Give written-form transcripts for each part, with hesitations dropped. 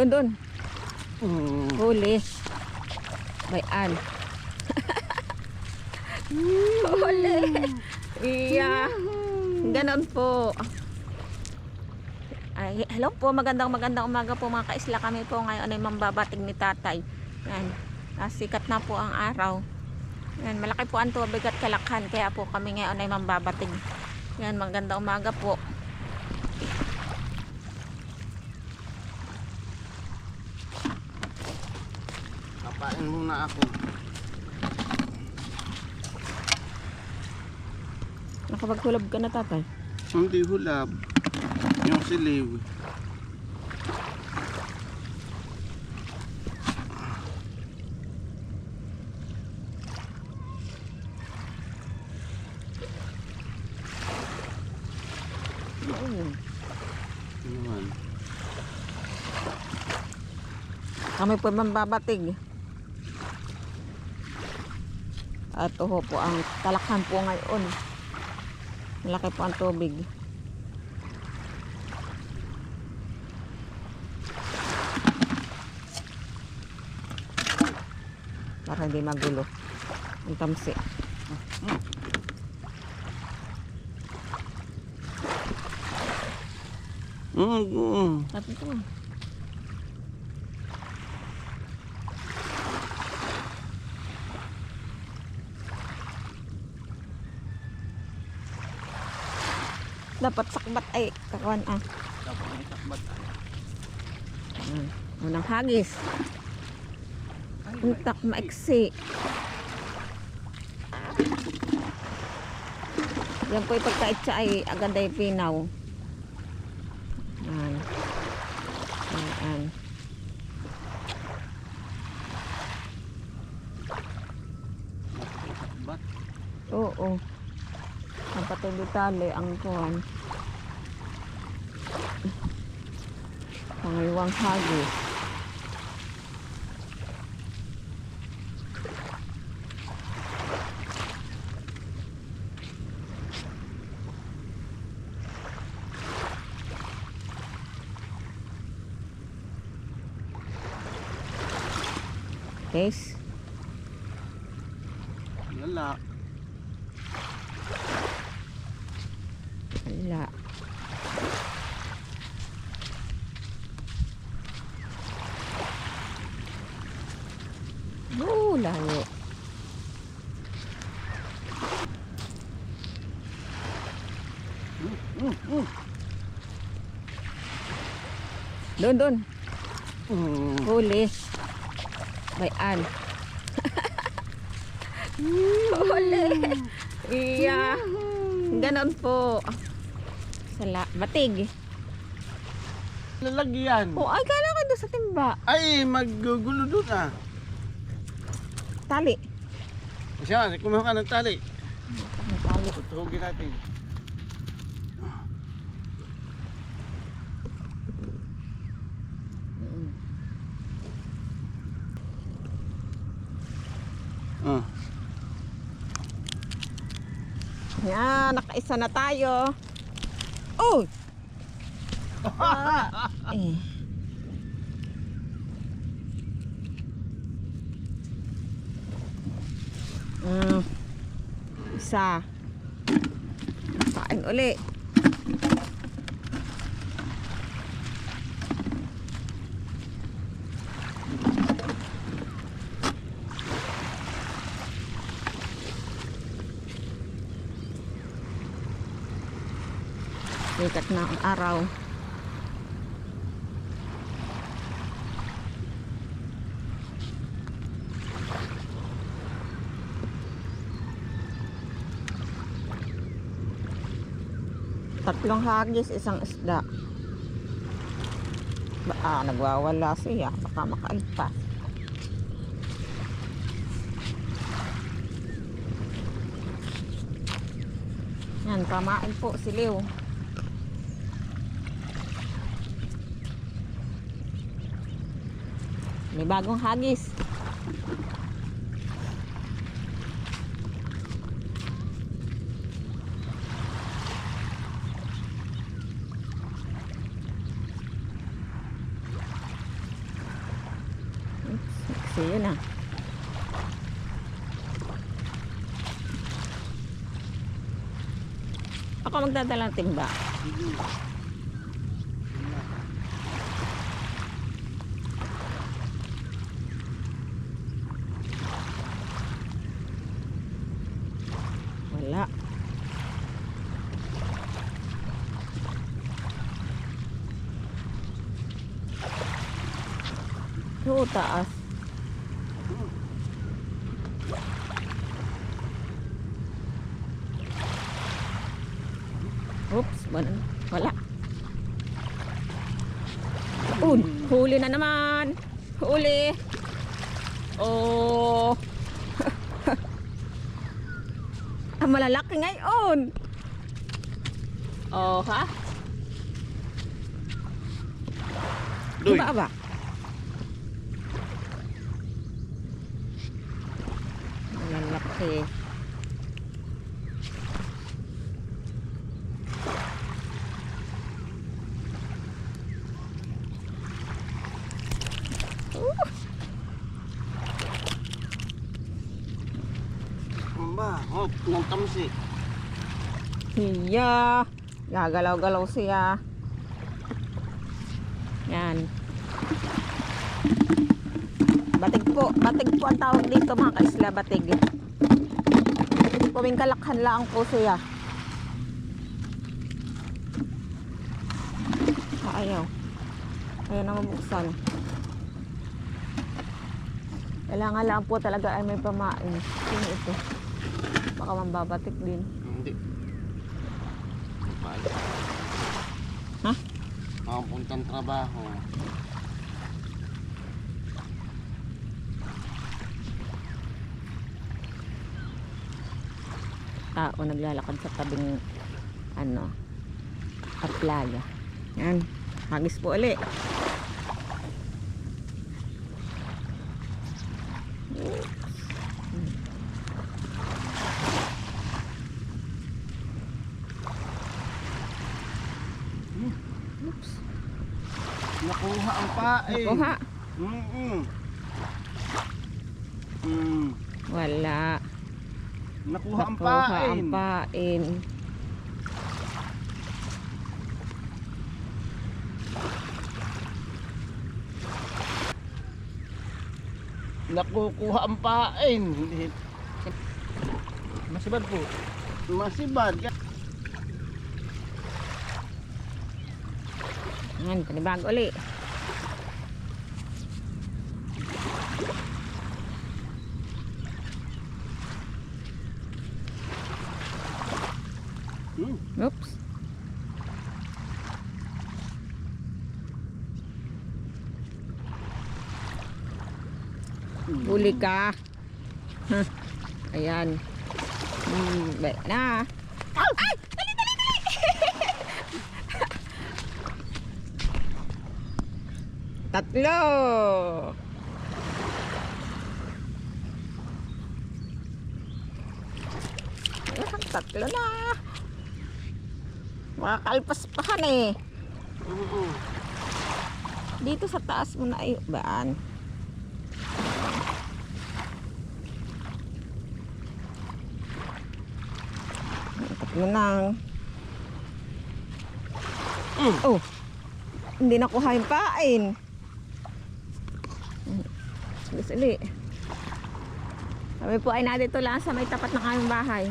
Doon. Huli. Bayan. Huli. Iya. Ganon po. Ay, hello po, magandang umaga po mga kaisla. Kami po ngayon ay mambabating ni tatay. Yan. Sikat na po ang araw. Yan, malaki po ang tubig at kalakhan. Kaya po kami ngayon ay mambabating. Yan, magandang umaga po. Kapain muna ako. Nakapagkulab ka na tatay? Hindi hulab. Yung siliw. Naman. Kami po mambabatig. At ito po ang talakhan po ngayon. Malaki po ang tubig. Para hindi magulo ang tamsi. Tapos po. Dapat sakbat ay kakuan ah. Dapat may sakbat. Unang hagis. Untak maiksi. Yan po ipagkaitsa ay agad ay pinaw. Yan. Yan. Sakbat. Oo. Ang patuloy-tali ang kuhan. Pangalawang hagis. Case. Wala. Wala. Layo. Doon. Huli. Bayan. Huli. Iya. Ganon po. Batig. Lalagyan. Oh, ay kala ko doon sa timba. Ay, maggugulo doon ah. Tali. Siya, kumuha ka ng tali. Tali. Tutugin natin. Yan, nakaisa na tayo. Oh! Eh. Isa. Kain uli. Sikat na ang araw. Tatlong hagis, isang isda. Nagwawala siya. Baka makaalpas. Yan, pamain po siliw. May bagong hagis. Yun na. Ako magdadala ng timba. Sige. Wala. Oo, taas. Oops, wala. Huli na naman. Huli. Oh. Ang malalaki ngayon. Oh, ha? Doy. Ba? Malalaki. Ba, ng tamsi. Iya. Gagalaw-galaw siya. Yan. Batig po ang tawag dito mga kaisla, batig. Kuming kalakhan lang po siya. Ayaw. Ayaw na mabuksan. Kailangan lang po talaga ay may pamain. Sino ito? Baka mambabatik din. Hindi. Paalis. Ha? Makapuntang trabaho. Tao naglalakad sa tabing playa. Yan. Hagis po ulit. Oops. Nakuha ang pain. Nakuha. Wala. Nakuha ang Nakuha pain. ang pain. Nakukuha ang pain. Hindi. Masibad po. Masibad. Yan, panibag uli. Oops. Huli ka. Huh. Ayan. Baik na. Ay! Dali, dali, dali! Tatlo. Ayan, tatlo na. Makakalpas pa kan eh. Dito sa taas mo na ay baan. Tatlo lang. Oh. Hindi nakuha yung pain. Uli. Kami po ay nadito lang sa may tapat ng aming bahay.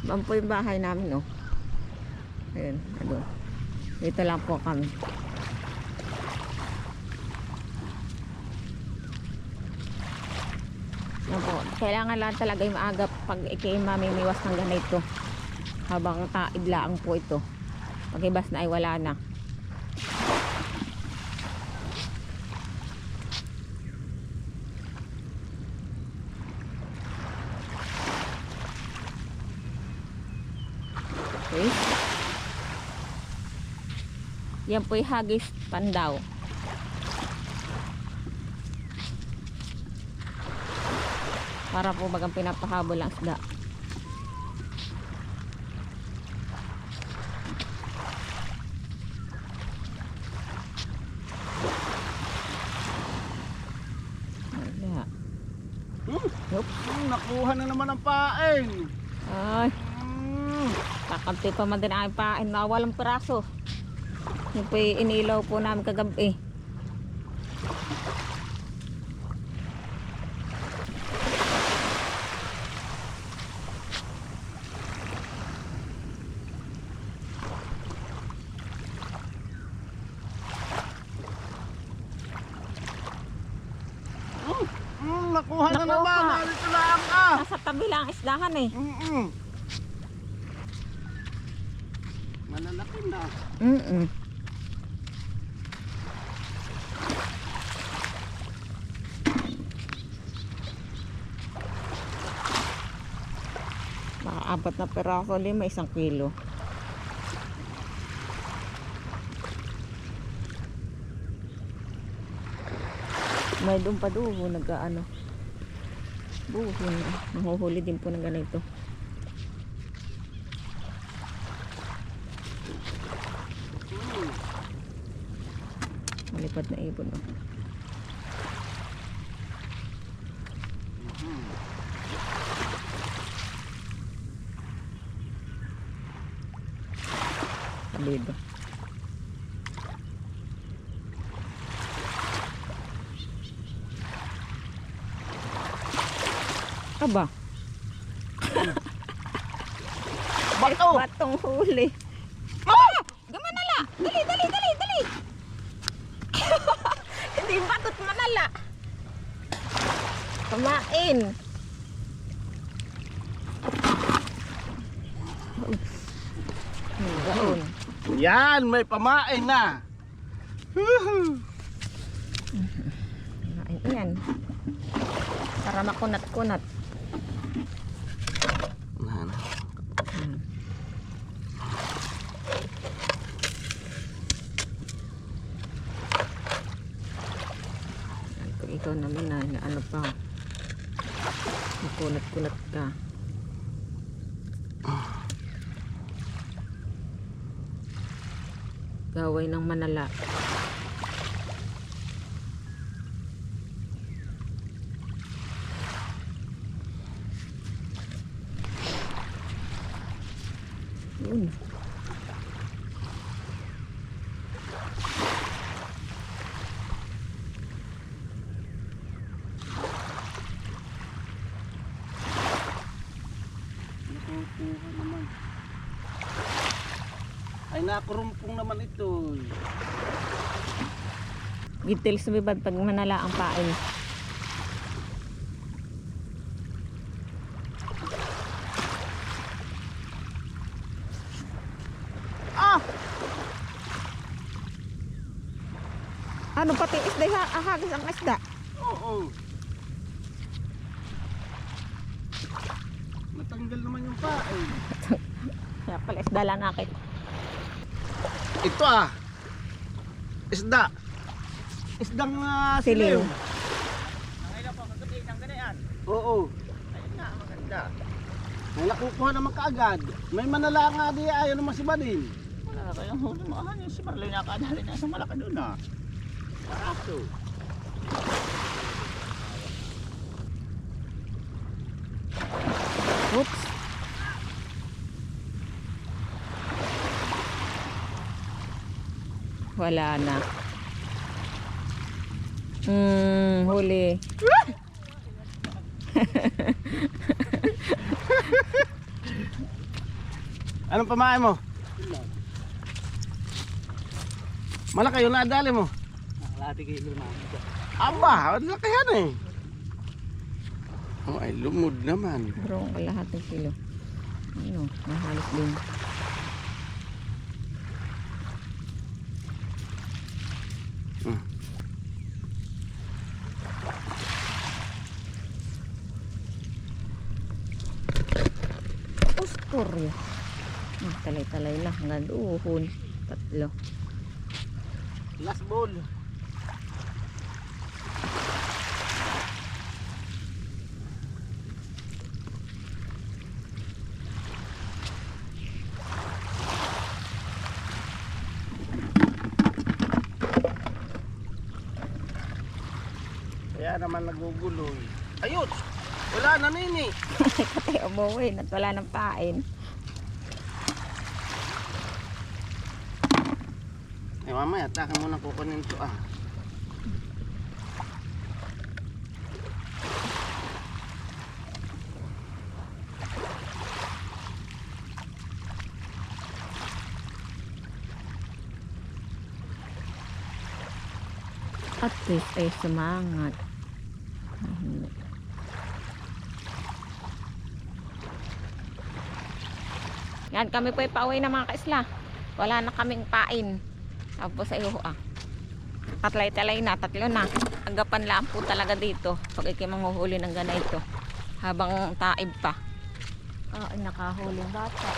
Bang po yung bahay namin, oh. Ayun, ano. Dito lang po kami. Yan po. Kailangan lang talaga yung maaga pag mamimiwas ng ganito. Habang taidlaang po ito. Pag ibas na ay wala na. Okay. Yan po yung hagis pandaw. Para po bagang pinapahabol ang isda. nakuha na naman ang pain. Ay, Mm. kakampi pa man din ang pain na walang piraso. Yung po inilaw po namin kagabi. Nakuha na Nakuha. naman. Nalito lang ka. Nasa tabi lang ang isdahan eh. Malalaki na. Mm. Baka 4 na piraso, 5, 1 kilo. May doon pa doon, nag-ano. Buhon. Nahuhuli din po ng ganito. Malipad na ibon. Oh. Lido. Aba. Bato! Batong huli. Ah! Gamanala! Dali, dali, dali, dali! Hindi batot manala. Kumain. Gaon. Yan, may pamain na. Kumain yan. Para makunat-kunat. Kung ikaw naman na ano pa, makunat-kunat ka. Gaway ng manala. Yun. Nakukuha naman. Ay, nakurumpong naman ito. Gitil sumibad pag manala ang pain. Ah! Ano pati isda hagis ang isda? Oo. Natanggal naman yung pain. Kaya pala isda lang akit. Ito ah. Isda. Isdang Siliw. siliw. Oo. Ayun na, maganda. May nakukuha naman kaagad. May manala nga di ayaw naman si Badin. Wala kayong huli mo. Ano si Marloy nakadali na sa malaki doon ah. Paraso. Oops. Wala na. Huli. Anong pamain mo? Malaki yung nadali mo. Nakalati kilo na. Aba, laki yan eh. Oh, ay lumod naman. Pero kalahating kilo. Ano, mahalos din. Ostoryo. Talay-talay lang. Hanggang duhon. 3. Last ball. Kaya naman nagugulo eh. Ayun! Wala na nini. Katay umuwi at wala ng pain. Eh mamaya, takan mo na kukunin ito ah. At least ay sumangat. Yan, kami po ay pauwi na mga kaisla. Wala na kaming pain. Tapos ay tatlay-talay na, tatlo na. Agapan lang po talaga dito pag ikimanghuhuli ng ganito habang taib pa. Ay, nakahuli bata.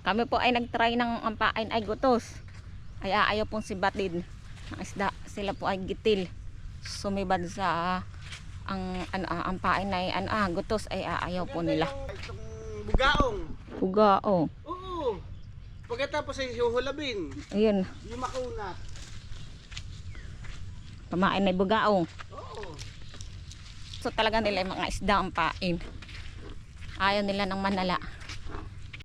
Kami po ay nagtry ng ang pain ay gutos. Ay ayaw pong sibatid ng isda. Sila po ay gitil. Sumibad sa ang pain ay gutos ay ayaw po nila. Itong bugaong. Pugao. Oo. Pagkatapos ay huhulabin. Ayun, Yung makunat. pamain ay bugao. Oo. So talaga nila yung mga isda ang pain. Ayaw nila ng manala.